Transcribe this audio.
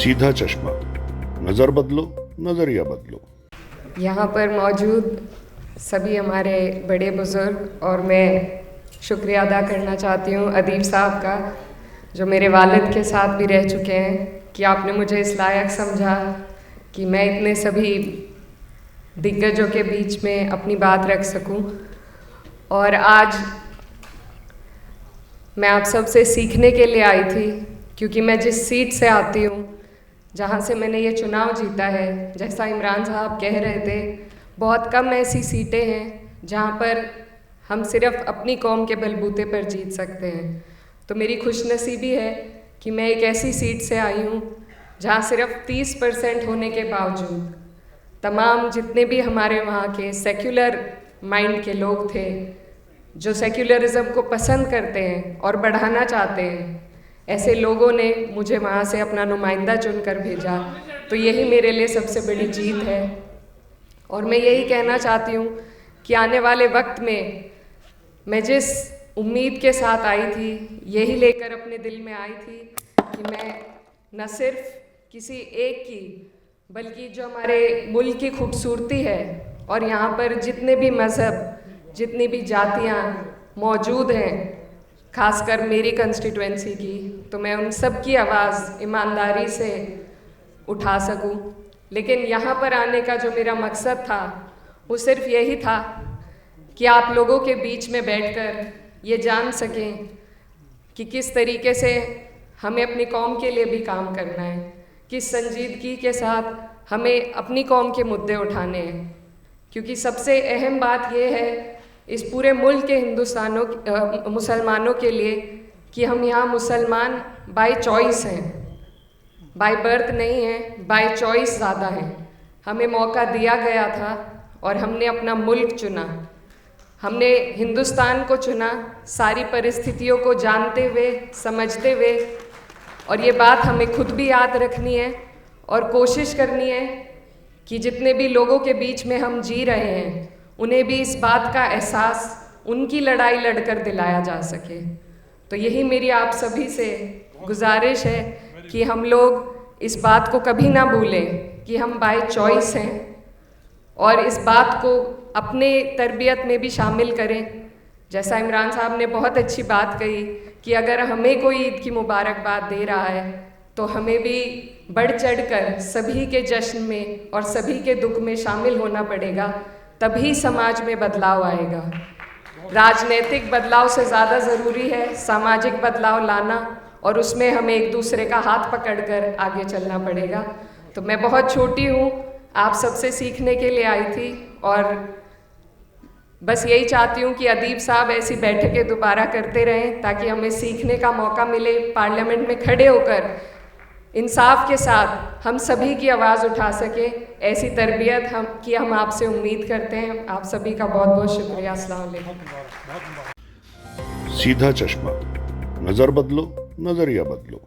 सीधा चश्मा, नज़र बदलो, नज़रिया बदलो। यहाँ पर मौजूद सभी हमारे बड़े बुज़ुर्ग और मैं शुक्रिया अदा करना चाहती हूँ अदीब साहब का, जो मेरे वालिद के साथ भी रह चुके हैं, कि आपने मुझे इस लायक समझा कि मैं इतने सभी दिग्गजों के बीच में अपनी बात रख सकूं। और आज मैं आप सब से सीखने के लिए आई थी, क्योंकि मैं जिस सीट से आती हूँ, जहाँ से मैंने ये चुनाव जीता है, जैसा इमरान साहब कह रहे थे, बहुत कम ऐसी सीटें हैं जहाँ पर हम सिर्फ अपनी कौम के बलबूते पर जीत सकते हैं। तो मेरी खुशनसीबी है कि मैं एक ऐसी सीट से आई हूँ जहाँ सिर्फ 30% होने के बावजूद तमाम जितने भी हमारे वहाँ के सेक्युलर माइंड के लोग थे, जो सेक्युलरिज्म को पसंद करते हैं और बढ़ाना चाहते हैं, ऐसे लोगों ने मुझे वहाँ से अपना नुमाइंदा चुनकर भेजा। तो यही मेरे लिए सबसे बड़ी जीत है। और मैं यही कहना चाहती हूँ कि आने वाले वक्त में मैं जिस उम्मीद के साथ आई थी, यही लेकर अपने दिल में आई थी कि मैं न सिर्फ किसी एक की, बल्कि जो हमारे मुल्क की खूबसूरती है और यहाँ पर जितने भी मज़हब, जितनी भी जातियाँ मौजूद हैं, खासकर मेरी कंस्टिट्यूएंसी की, तो मैं उन सब की आवाज़ ईमानदारी से उठा सकूं। लेकिन यहाँ पर आने का जो मेरा मकसद था, वो सिर्फ यही था कि आप लोगों के बीच में बैठकर ये जान सकें कि किस तरीके से हमें अपनी कौम के लिए भी काम करना है, किस संजीदगी के साथ हमें अपनी कौम के मुद्दे उठाने हैं। क्योंकि सबसे अहम बात यह है इस पूरे मुल्क के मुसलमानों के लिए कि हम यहाँ मुसलमान बाय चॉइस हैं, बाय बर्थ नहीं हैं, बाय चॉइस ज़्यादा हैं। हमें मौका दिया गया था और हमने अपना मुल्क चुना, हमने हिंदुस्तान को चुना, सारी परिस्थितियों को जानते हुए, समझते हुए। और ये बात हमें खुद भी याद रखनी है और कोशिश करनी है कि जितने भी लोगों के बीच में हम जी रहे हैं, उन्हें भी इस बात का एहसास उनकी लड़ाई लड़कर दिलाया जा सके। तो यही मेरी आप सभी से गुजारिश है कि हम लोग इस बात को कभी ना भूलें कि हम बाय चॉइस हैं, और इस बात को अपने तरबियत में भी शामिल करें। जैसा इमरान साहब ने बहुत अच्छी बात कही कि अगर हमें कोई ईद की मुबारकबाद दे रहा है, तो हमें भी बढ़ चढ़कर सभी के जश्न में और सभी के दुख में शामिल होना पड़ेगा, तभी समाज में बदलाव आएगा। राजनीतिक बदलाव से ज़्यादा ज़रूरी है सामाजिक बदलाव लाना, और उसमें हमें एक दूसरे का हाथ पकड़कर आगे चलना पड़ेगा। तो मैं बहुत छोटी हूँ, आप सबसे सीखने के लिए आई थी, और बस यही चाहती हूँ कि अदीब साहब ऐसी बैठकें दोबारा करते रहें, ताकि हमें सीखने का मौका मिले, पार्लियामेंट में खड़े होकर इंसाफ के साथ हम सभी की आवाज़ उठा सकें। ऐसी तरबियत हम आपसे उम्मीद करते हैं। आप सभी का बहुत बहुत शुक्रिया। अस्सलाम वालेकुम। सीधा चश्मा, नज़र बदलो, नज़रिया बदलो।